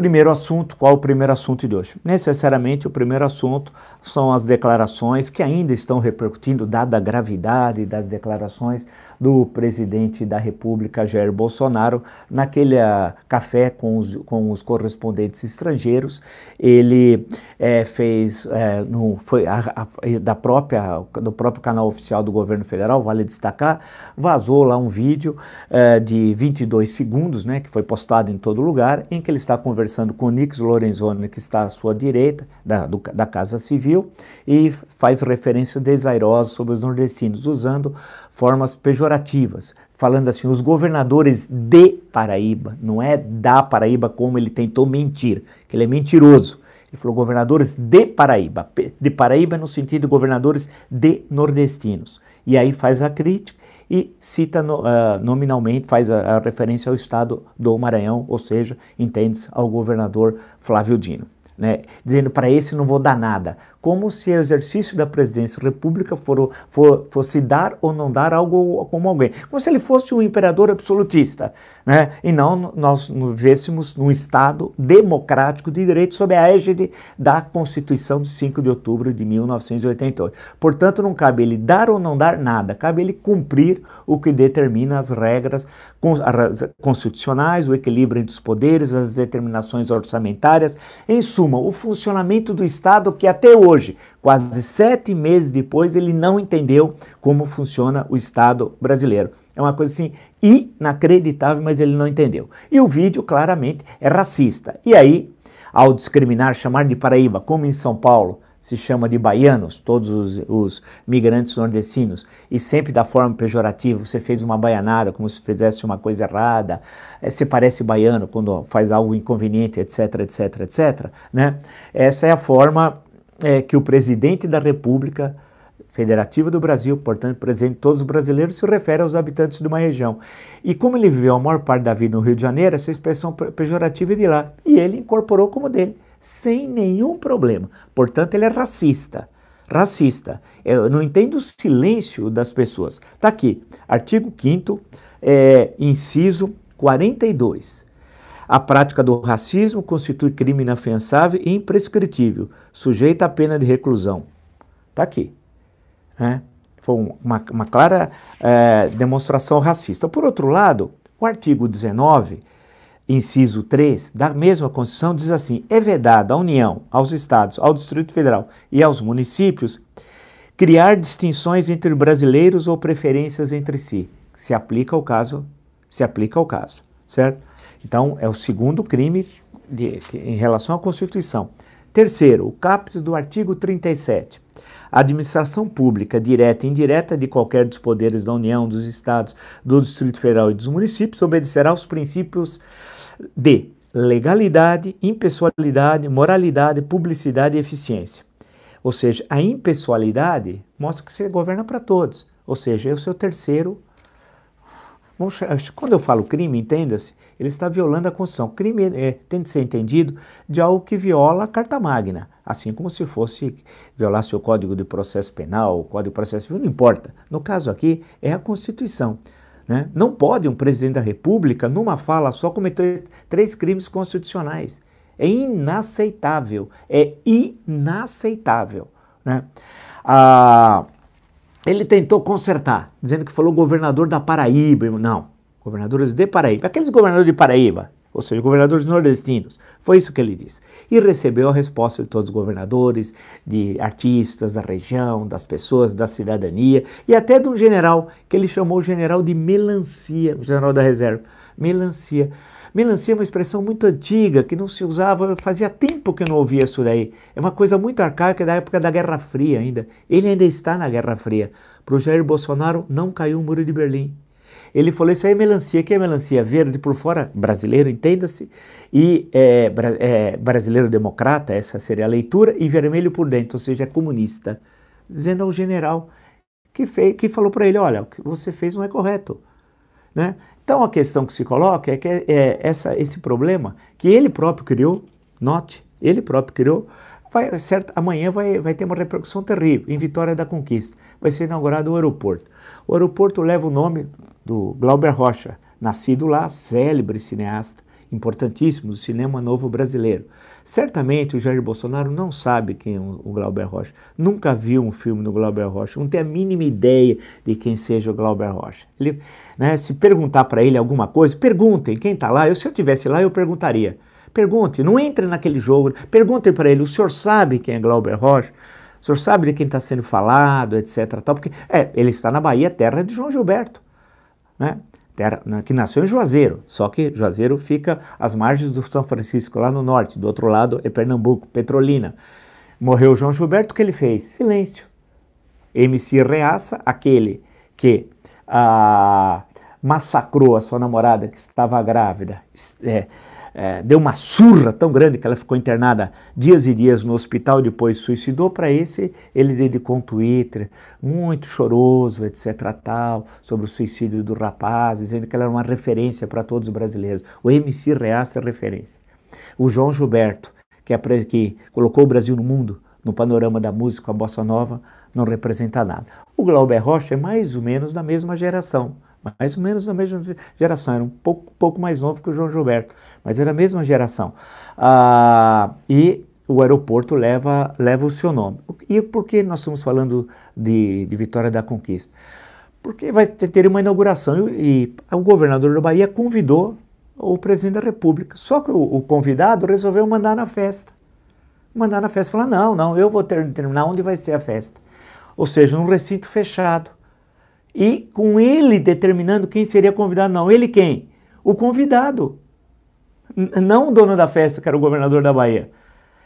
Primeiro assunto, qual é o primeiro assunto de hoje? Necessariamente o primeiro assunto são as declarações que ainda estão repercutindo, dada a gravidade das declarações do presidente da República, Jair Bolsonaro, naquele café com os correspondentes estrangeiros. Ele fez, do próprio canal oficial do governo federal, vale destacar, vazou lá um vídeo de 22 segundos, né, que foi postado em todo lugar, em que ele está conversando com o Onyx Lorenzoni, que está à sua direita, da Casa Civil, e faz referência desairosa sobre os nordestinos, usando formas pejorativas, falando assim, os governadores de Paraíba, não é da Paraíba como ele tentou mentir, que ele é mentiroso. Ele falou governadores de Paraíba no sentido de governadores de nordestinos. E aí faz a crítica e cita nominalmente, faz a referência ao estado do Maranhão, ou seja, entende-se ao governador Flávio Dino, né? Dizendo, para esse não vou dar nada, como se o exercício da presidência da República fosse dar ou não dar algo como alguém, como se ele fosse um imperador absolutista, né? E não nós vivêssemos num Estado democrático de direito sob a égide da Constituição de 5 de outubro de 1988. Portanto, não cabe ele dar ou não dar nada, cabe ele cumprir o que determina as regras constitucionais, o equilíbrio entre os poderes, as determinações orçamentárias, em suma, o funcionamento do Estado que até hoje, quase 7 meses depois, ele não entendeu como funciona o Estado brasileiro. É uma coisa assim inacreditável, mas ele não entendeu. E o vídeo claramente é racista. E aí, ao discriminar, chamar de Paraíba, como em São Paulo se chama de baianos, todos os migrantes nordestinos, e sempre da forma pejorativa, você fez uma baianada, como se fizesse uma coisa errada, você parece baiano quando faz algo inconveniente, etc, etc, etc, né? Essa é a forma que o presidente da República Federativa do Brasil, portanto, presidente de todos os brasileiros, se refere aos habitantes de uma região. E como ele viveu a maior parte da vida no Rio de Janeiro, essa expressão pejorativa é de lá, e ele incorporou como dele, sem nenhum problema. Portanto, ele é racista. Racista. Eu não entendo o silêncio das pessoas. Está aqui, artigo 5º, inciso 42. A prática do racismo constitui crime inafiançável e imprescritível, sujeito à pena de reclusão. Está aqui. Foi uma clara demonstração racista. Por outro lado, o artigo 19, inciso 3, da mesma Constituição, diz assim, é vedado à União, aos Estados, ao Distrito Federal e aos municípios criar distinções entre brasileiros ou preferências entre si. Se aplica ao caso, certo? Então, é o segundo crime em relação à Constituição. Terceiro, o caput do artigo 37. A administração pública, direta e indireta de qualquer dos poderes da União, dos Estados, do Distrito Federal e dos municípios obedecerá aos princípios de legalidade, impessoalidade, moralidade, publicidade e eficiência. Ou seja, a impessoalidade mostra que você governa para todos. Ou seja, é o seu terceiro. Quando eu falo crime, entenda-se, ele está violando a Constituição. Crime tem de ser entendido de algo que viola a Carta Magna, assim como se fosse violasse o Código de Processo Penal, o Código de Processo Civil, não importa. No caso aqui, é a Constituição, né? Não pode um presidente da República, numa fala só, cometer 3 crimes constitucionais. É inaceitável, né? Ele tentou consertar, dizendo que falou governador da Paraíba. Não, governadores de Paraíba. Aqueles governadores de Paraíba, ou seja, governadores nordestinos. Foi isso que ele disse. E recebeu a resposta de todos os governadores, de artistas da região, das pessoas, da cidadania, e até de um general, que ele chamou o general de melancia, o general da reserva. Melancia. Melancia é uma expressão muito antiga, que não se usava, fazia tempo que eu não ouvia isso daí. É uma coisa muito arcaica da época da Guerra Fria ainda. Ele ainda está na Guerra Fria. Para o Jair Bolsonaro não caiu o muro de Berlim. Ele falou, isso aí é melancia. O que é melancia? Verde por fora, brasileiro, entenda-se, e brasileiro democrata, essa seria a leitura, e vermelho por dentro, ou seja, é comunista. Dizendo ao general que falou para ele, olha, o que você fez não é correto, né? Então a questão que se coloca é que esse problema que ele próprio criou, note, ele próprio criou, amanhã vai ter uma repercussão terrível. Em Vitória da Conquista vai ser inaugurado o aeroporto. O aeroporto leva o nome do Glauber Rocha, nascido lá, célebre cineasta, importantíssimo do cinema novo brasileiro. Certamente o Jair Bolsonaro não sabe quem é o Glauber Rocha, nunca viu um filme do Glauber Rocha, não tem a mínima ideia de quem seja o Glauber Rocha. Ele, né, se perguntar para ele alguma coisa, perguntem quem está lá. Se eu estivesse lá, eu perguntaria. Pergunte, não entre naquele jogo, perguntem para ele, o senhor sabe quem é Glauber Rocha? O senhor sabe de quem está sendo falado, etc. Tal, porque ele está na Bahia, terra de João Gilberto, né? Que nasceu em Juazeiro, só que Juazeiro fica às margens do São Francisco, lá no norte, do outro lado é Pernambuco, Petrolina. Morreu João Gilberto, o que ele fez? Silêncio. MC Reaça, aquele que massacrou a sua namorada que estava grávida, deu uma surra tão grande que ela ficou internada dias e dias no hospital e depois suicidou. Para esse, ele dedicou um Twitter muito choroso, etc. tal, sobre o suicídio do rapaz, dizendo que ela era uma referência para todos os brasileiros. O MC Reaça é referência. O João Gilberto, que colocou o Brasil no mundo, no panorama da música, a bossa nova, não representa nada. O Glauber Rocha é mais ou menos da mesma geração. Mais ou menos da mesma geração, era um pouco mais novo que o João Gilberto, mas era a mesma geração. E o aeroporto leva o seu nome. E por que nós estamos falando de Vitória da Conquista? Porque vai ter uma inauguração e o governador da Bahia convidou o presidente da República, só que o convidado resolveu mandar na festa. Mandar na festa, falar, não, eu vou determinar onde vai ser a festa. Ou seja, num recinto fechado. E com ele determinando quem seria convidado, não. Ele quem? O convidado. Não o dono da festa, que era o governador da Bahia.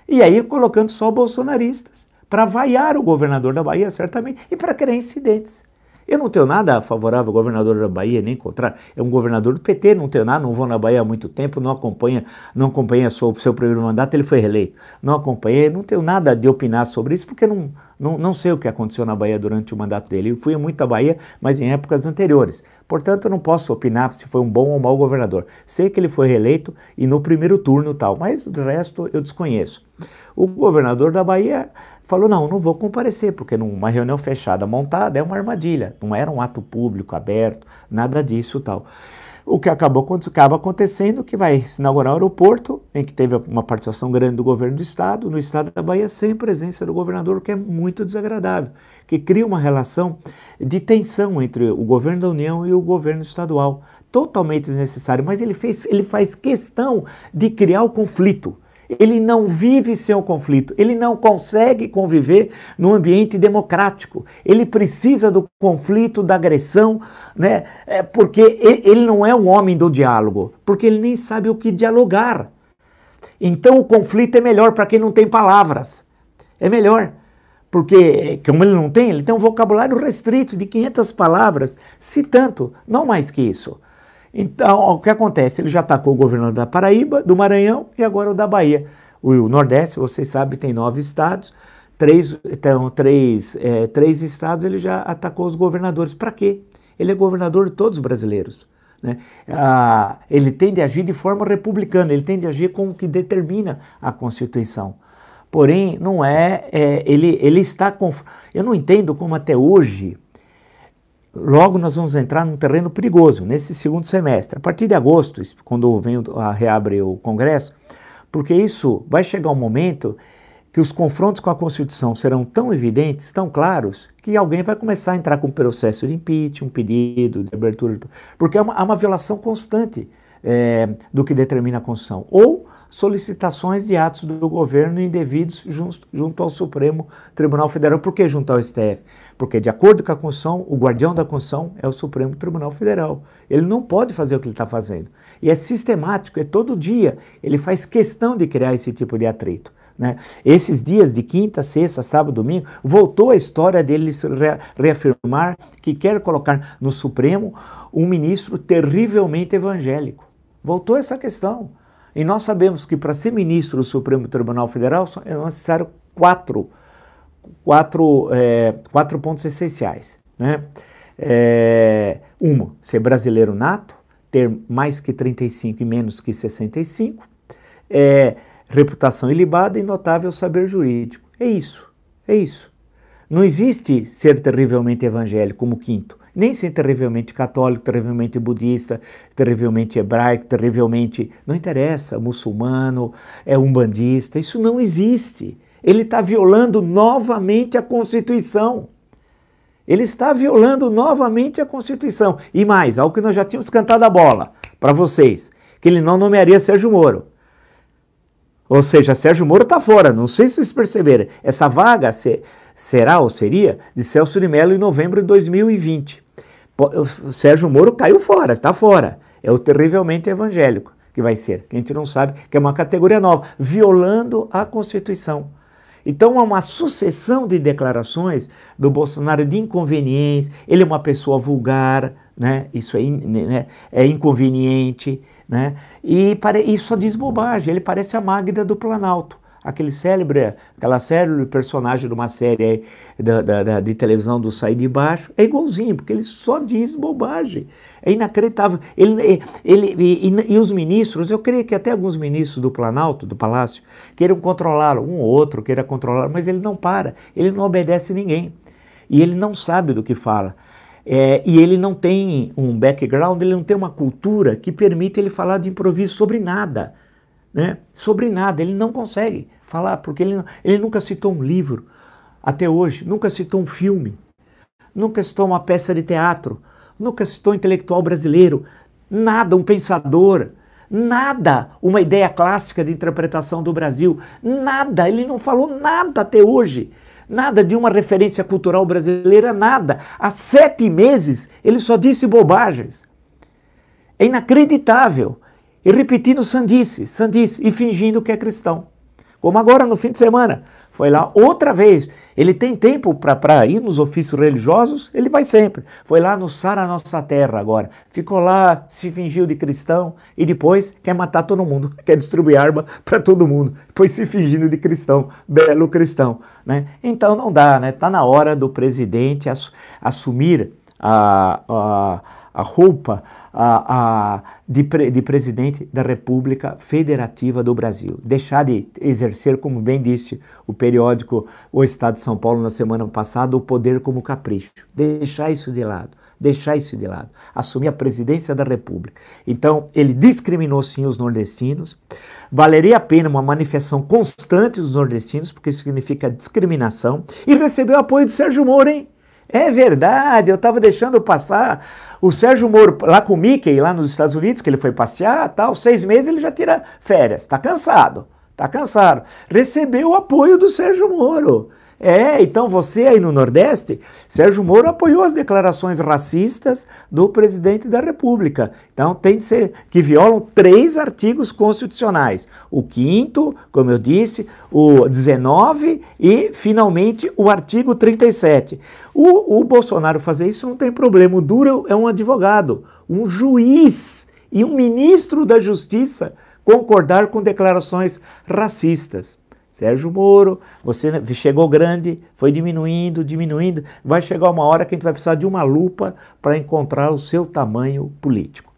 E aí colocando só bolsonaristas, para vaiar o governador da Bahia, certamente, e para criar incidentes. Eu não tenho nada favorável ao governador da Bahia, nem contrário. É um governador do PT, não tenho nada, não vou na Bahia há muito tempo, não acompanha o seu primeiro mandato, ele foi reeleito. Não acompanhei, não tenho nada de opinar sobre isso, porque não sei o que aconteceu na Bahia durante o mandato dele. Eu fui muito à Bahia, mas em épocas anteriores. Portanto, eu não posso opinar se foi um bom ou mau governador. Sei que ele foi reeleito e no primeiro turno tal, mas o resto eu desconheço. O governador da Bahia falou, não vou comparecer, porque numa reunião fechada montada é uma armadilha, não era um ato público, aberto, nada disso tal. O que acaba acontecendo que vai se inaugurar o aeroporto, em que teve uma participação grande do governo do estado, no estado da Bahia, sem presença do governador, o que é muito desagradável, que cria uma relação de tensão entre o governo da União e o governo estadual, totalmente desnecessário, mas ele faz questão de criar o conflito. Ele não vive sem o conflito, ele não consegue conviver num ambiente democrático, ele precisa do conflito, da agressão, né? Porque ele não é um homem do diálogo, porque ele nem sabe o que dialogar. Então o conflito é melhor para quem não tem palavras, é melhor, porque como ele tem um vocabulário restrito de 500 palavras, se tanto, não mais que isso. Então, o que acontece? Ele já atacou o governador da Paraíba, do Maranhão e agora o da Bahia. O Nordeste, vocês sabem, tem 9 estados, três estados ele já atacou os governadores. Para quê? Ele é governador de todos os brasileiros, né? Ele tem de agir de forma republicana, ele tem de agir com o que determina a Constituição. Porém, não ele está... Eu não entendo como até hoje... Logo nós vamos entrar num terreno perigoso, nesse segundo semestre. A partir de agosto, quando reabre o Congresso, porque isso vai chegar um momento que os confrontos com a Constituição serão tão evidentes, tão claros, que alguém vai começar a entrar com um processo de impeachment, um pedido de abertura, porque há uma violação constante do que determina a Constituição. Ou solicitações de atos do governo indevidos junto ao Supremo Tribunal Federal. Por que junto ao STF? Porque, de acordo com a Constituição, o guardião da Constituição é o Supremo Tribunal Federal. Ele não pode fazer o que ele está fazendo. E é sistemático, é todo dia. Ele faz questão de criar esse tipo de atrito, né? Esses dias de quinta, sexta, sábado, domingo, voltou a história dele reafirmar que quer colocar no Supremo um ministro terrivelmente evangélico. Voltou essa questão. E nós sabemos que para ser ministro do Supremo Tribunal Federal é necessário quatro pontos essenciais, né? Ser brasileiro nato, ter mais que 35 e menos que 65, reputação ilibada e notável saber jurídico. É isso. Não existe ser terrivelmente evangélico como quinto. nem ser terrivelmente católico, terrivelmente budista, terrivelmente hebraico, terrivelmente, não interessa, muçulmano, umbandista, isso não existe. Ele está violando novamente a Constituição. Ele está violando novamente a Constituição. E mais, algo que nós já tínhamos cantado a bola para vocês, que ele não nomearia Sérgio Moro. Ou seja, Sérgio Moro está fora, não sei se vocês perceberam. Essa vaga será ou seria de Celso de Mello em novembro de 2020. O Sérgio Moro caiu fora, está fora. É o terrivelmente evangélico que vai ser, que a gente não sabe, que é uma categoria nova, violando a Constituição. Então há uma sucessão de declarações do Bolsonaro de inconveniência, ele é uma pessoa vulgar, né? Isso é inconveniente, né? E só diz bobagem, ele parece a Magda do Planalto, aquela célebre personagem de uma série de televisão do Sai de Baixo, é igualzinho, porque ele só diz bobagem, é inacreditável. E os ministros, eu creio que até alguns ministros do Planalto, do Palácio, queiram controlá-lo, um ou outro queira controlá-lo, mas ele não para, ele não obedece ninguém, e ele não sabe do que fala. E ele não tem um background, ele não tem uma cultura que permite ele falar de improviso sobre nada, né? Sobre nada, ele não consegue falar, porque ele nunca citou um livro, até hoje, nunca citou um filme, nunca citou uma peça de teatro, nunca citou um intelectual brasileiro, nada, um pensador, nada, uma ideia clássica de interpretação do Brasil, nada, ele não falou nada até hoje. Nada de uma referência cultural brasileira, nada. Há 7 meses ele só disse bobagens. É inacreditável. E repetindo sandice, e fingindo que é cristão. Como agora no fim de semana. Foi lá outra vez. Ele tem tempo para ir nos ofícios religiosos, ele vai sempre. Foi lá no Sara Nossa Terra agora. Ficou lá, se fingiu de cristão e depois quer matar todo mundo. Quer distribuir arma para todo mundo. Depois se fingindo de cristão, belo cristão, né? Então não dá, né? Está na hora do presidente assumir a roupa de presidente da República Federativa do Brasil. Deixar de exercer, como bem disse o periódico O Estado de São Paulo na semana passada, o poder como capricho. Deixar isso de lado. Deixar isso de lado. Assumir a presidência da República. Então, ele discriminou sim os nordestinos. Valeria a pena uma manifestação constante dos nordestinos, porque isso significa discriminação. E recebeu apoio do Sérgio Moro, hein? É verdade, eu estava deixando passar o Sérgio Moro lá com o Mickey, lá nos Estados Unidos, que ele foi passear, tal, 6 meses ele já tira férias, está cansado, recebeu o apoio do Sérgio Moro. Então você aí no Nordeste, Sérgio Moro apoiou as declarações racistas do presidente da República. Então tem de ser que violam 3 artigos constitucionais. O 5º, como eu disse, o 19 e finalmente o artigo 37. O Bolsonaro fazer isso não tem problema. O duro é um advogado, um juiz e um ministro da Justiça concordar com declarações racistas. Sérgio Moro, você chegou grande, foi diminuindo, vai chegar uma hora que a gente vai precisar de uma lupa para encontrar o seu tamanho político.